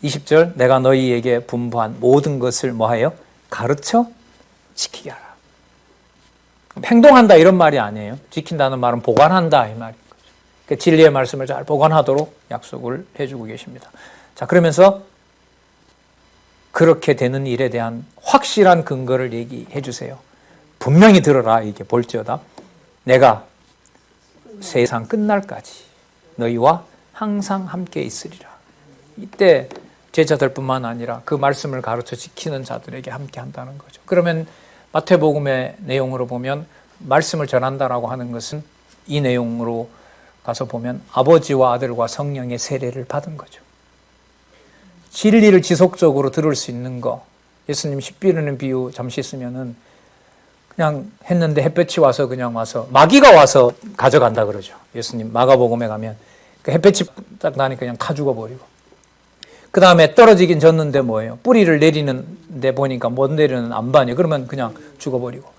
A: 20절 내가 너희에게 분부한 모든 것을 뭐하여? 가르쳐 지키게 하라. 행동한다 이런 말이 아니에요. 지킨다는 말은 보관한다 이 말인 거죠. 그러니까 진리의 말씀을 잘 보관하도록 약속을 해주고 계십니다. 자, 그러면서 그렇게 되는 일에 대한 확실한 근거를 얘기해 주세요. 분명히 들어라 이게 볼지어다. 내가 세상 끝날까지 너희와 항상 함께 있으리라. 이때 제자들뿐만 아니라 그 말씀을 가르쳐 지키는 자들에게 함께 한다는 거죠. 그러면 마태복음의 내용으로 보면 말씀을 전한다라고 하는 것은 이 내용으로 가서 보면 아버지와 아들과 성령의 세례를 받은 거죠. 진리를 지속적으로 들을 수 있는 거. 예수님 씨 비르는 비유 잠시 쓰면은 그냥 했는데 햇볕이 와서 그냥 와서 마귀가 와서 가져간다 그러죠. 예수님 마가복음에 가면 그 햇볕이 딱 나니까 그냥 타 죽어버리고 그 다음에 떨어지긴 졌는데 뭐예요? 뿌리를 내리는데 보니까 못 내리는 안반이에요. 그러면 그냥 죽어버리고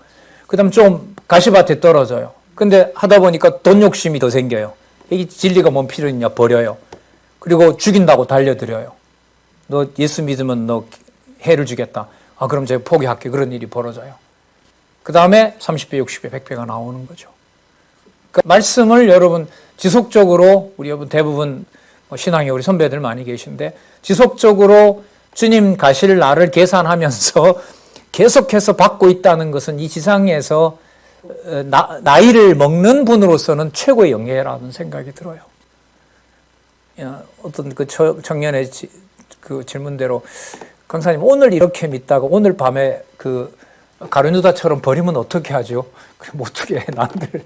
A: 그 다음 좀 가시밭에 떨어져요. 근데 하다 보니까 돈 욕심이 더 생겨요. 이 진리가 뭔 필요 있냐 버려요. 그리고 죽인다고 달려들어요. 너 예수 믿으면 너 해를 주겠다. 아 그럼 제가 포기할게. 그런 일이 벌어져요. 그 다음에 30배, 60배, 100배가 나오는 거죠. 그러니까 말씀을 여러분 지속적으로 우리 여러분 대부분 신앙에 우리 선배들 많이 계신데 지속적으로 주님 가실 날을 계산하면서 계속해서 받고 있다는 것은 이 지상에서 나이를 먹는 분으로서는 최고의 영예라는 생각이 들어요. 어떤 그 청년의 그 질문대로 강사님 오늘 이렇게 믿다가 오늘 밤에 그 가룟유다처럼 버리면 어떻게 하죠? 그럼 어떻게 해 남들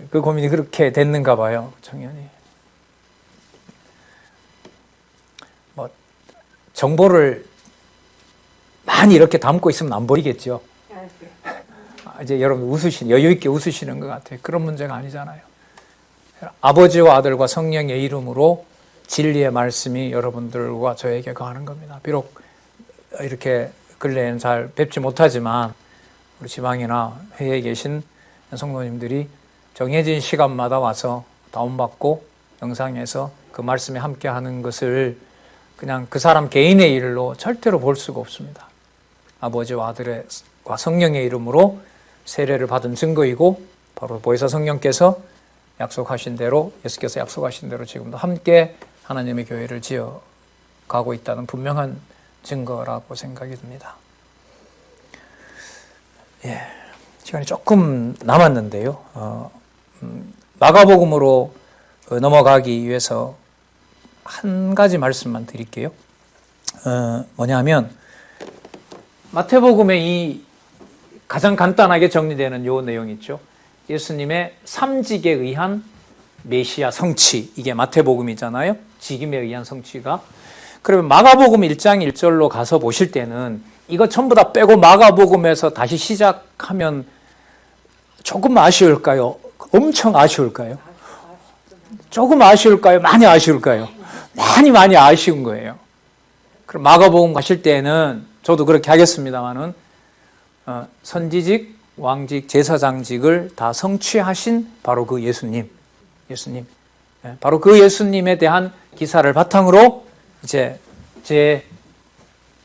A: 그 고민이 그렇게 됐는가 봐요 청년이. 뭐 정보를 많이 이렇게 담고 있으면 안 버리겠죠. 이제 여러분 여유 있게 웃으시는 것 같아요. 그런 문제가 아니잖아요. 아버지와 아들과 성령의 이름으로 진리의 말씀이 여러분들과 저에게 거하는 겁니다. 비록 이렇게 근래에는 잘 뵙지 못하지만 우리 지방이나 회의에 계신 성도님들이 정해진 시간마다 와서 다운받고 영상에서 그 말씀에 함께하는 것을 그냥 그 사람 개인의 일로 절대로 볼 수가 없습니다. 아버지와 아들과 성령의 이름으로 세례를 받은 증거이고 바로 보혜사 성령께서 약속하신 대로 예수께서 약속하신 대로 지금도 함께 하나님의 교회를 지어가고 있다는 분명한 증거라고 생각이 듭니다. 예, 시간이 조금 남았는데요. 마가복음으로 넘어가기 위해서 한 가지 말씀만 드릴게요. 뭐냐면 마태복음의 이 가장 간단하게 정리되는 요 내용 있죠. 예수님의 삼직에 의한 메시아 성취, 이게 마태복음이잖아요. 직임에 의한 성취가. 그러면 마가복음 1장 1절로 가서 보실 때는 이거 전부 다 빼고 마가복음에서 다시 시작하면 조금 아쉬울까요? 엄청 아쉬울까요? 조금 아쉬울까요? 많이 아쉬울까요? 많이 아쉬운 거예요. 그럼 마가복음 가실 때는 저도 그렇게 하겠습니다만은 선지직, 왕직, 제사장직을 다 성취하신 바로 그 예수님, 바로 그 예수님에 대한 기사를 바탕으로 이제 제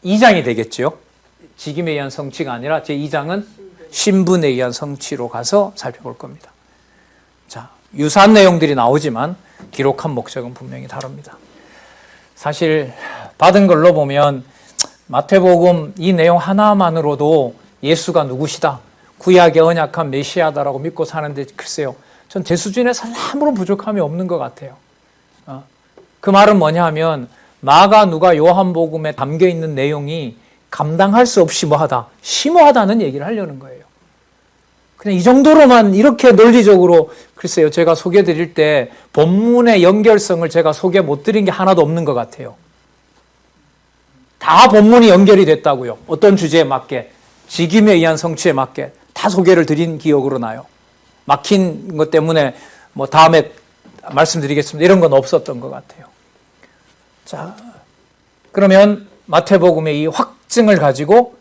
A: 2장이 되겠죠. 직임에 의한 성취가 아니라 제 2장은 신분에 의한 성취로 가서 살펴볼 겁니다. 자, 유사한 내용들이 나오지만 기록한 목적은 분명히 다릅니다. 사실 받은 걸로 보면 마태복음 이 내용 하나만으로도 예수가 누구시다, 구약의 언약한 메시아다라고 믿고 사는데 글쎄요, 전 제 수준에서 아무런 부족함이 없는 것 같아요. 그 말은 뭐냐 하면 마가, 누가, 요한복음에 담겨있는 내용이 감당할 수 없이 뭐하다, 심오하다는 얘기를 하려는 거예요. 그냥 이 정도로만 이렇게 논리적으로, 글쎄요, 제가 소개해 드릴 때 본문의 연결성을 제가 소개 못 드린 게 하나도 없는 것 같아요. 다 본문이 연결이 됐다고요. 어떤 주제에 맞게, 직임에 의한 성취에 맞게 다 소개를 드린 기억으로 나요. 막힌 것 때문에 뭐 다음에 말씀드리겠습니다, 이런 건 없었던 것 같아요. 자, 그러면 마태복음의 이 확증을 가지고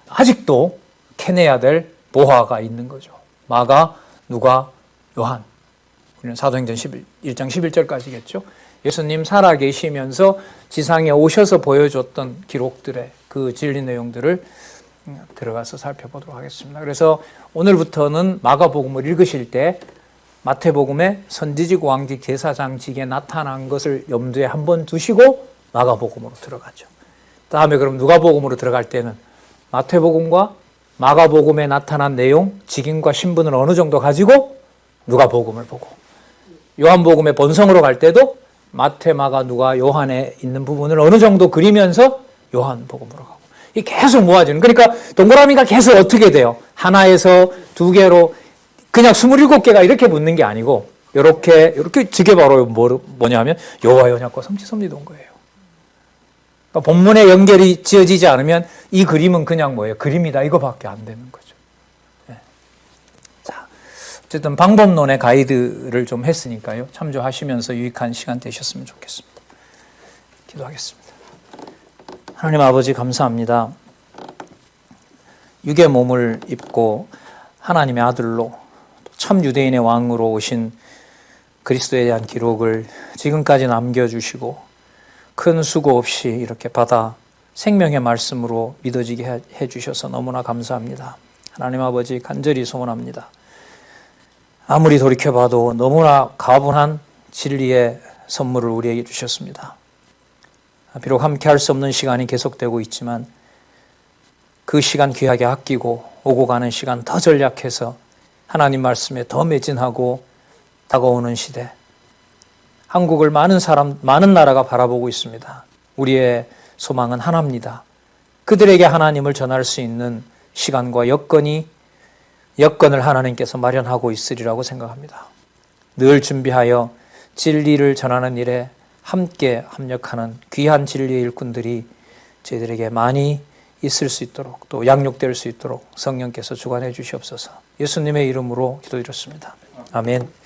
A: 아직도 캐내야 될 보화가 있는 거죠. 마가, 누가, 요한. 우리는 사도행전 1장 11절까지겠죠. 예수님 살아계시면서 지상에 오셔서 보여줬던 기록들의 그 진리 내용들을 들어가서 살펴보도록 하겠습니다. 그래서 오늘부터는 마가복음을 읽으실 때 마태복음의 선지직, 왕직, 제사장직에 나타난 것을 염두에 한번 두시고 마가복음으로 들어가죠. 다음에 그럼 누가복음으로 들어갈 때는 마태복음과 마가복음에 나타난 내용, 직임과 신분을 어느 정도 가지고 누가복음을 보고, 요한복음의 본성으로 갈 때도 마태, 마가, 누가, 요한에 있는 부분을 어느 정도 그리면서 요한복음으로 가고, 이 계속 모아지는, 그러니까 동그라미가 계속 어떻게 돼요? 하나에서 두 개로 그냥 27개가 이렇게 붙는 게 아니고 이렇게 저게 바로 뭐냐 하면 여호와 언약과 성취 섭리도 온 거예요. 그러니까 본문에 연결이 지어지지 않으면 이 그림은 그냥 뭐예요? 그림이다, 이거밖에 안 되는 거죠. 네. 자, 어쨌든 방법론의 가이드를 좀 했으니까요, 참조하시면서 유익한 시간 되셨으면 좋겠습니다. 기도하겠습니다. 하나님 아버지, 감사합니다. 육의 몸을 입고 하나님의 아들로 참 유대인의 왕으로 오신 그리스도에 대한 기록을 지금까지 남겨주시고 큰 수고 없이 이렇게 받아 생명의 말씀으로 믿어지게 해주셔서 너무나 감사합니다. 하나님 아버지, 간절히 소원합니다. 아무리 돌이켜봐도 너무나 가분한 진리의 선물을 우리에게 주셨습니다. 비록 함께 할 수 없는 시간이 계속되고 있지만 그 시간 귀하게 아끼고 오고 가는 시간 더 전략해서 하나님 말씀에 더 매진하고 다가오는 시대, 한국을 많은 나라가 바라보고 있습니다. 우리의 소망은 하나입니다. 그들에게 하나님을 전할 수 있는 시간과 여건을 하나님께서 마련하고 있으리라고 생각합니다. 늘 준비하여 진리를 전하는 일에 함께 합력하는 귀한 진리의 일꾼들이 저희들에게 많이 있을 수 있도록 또 양육될 수 있도록 성령께서 주관해 주시옵소서. 예수님의 이름으로 기도드렸습니다. 아멘.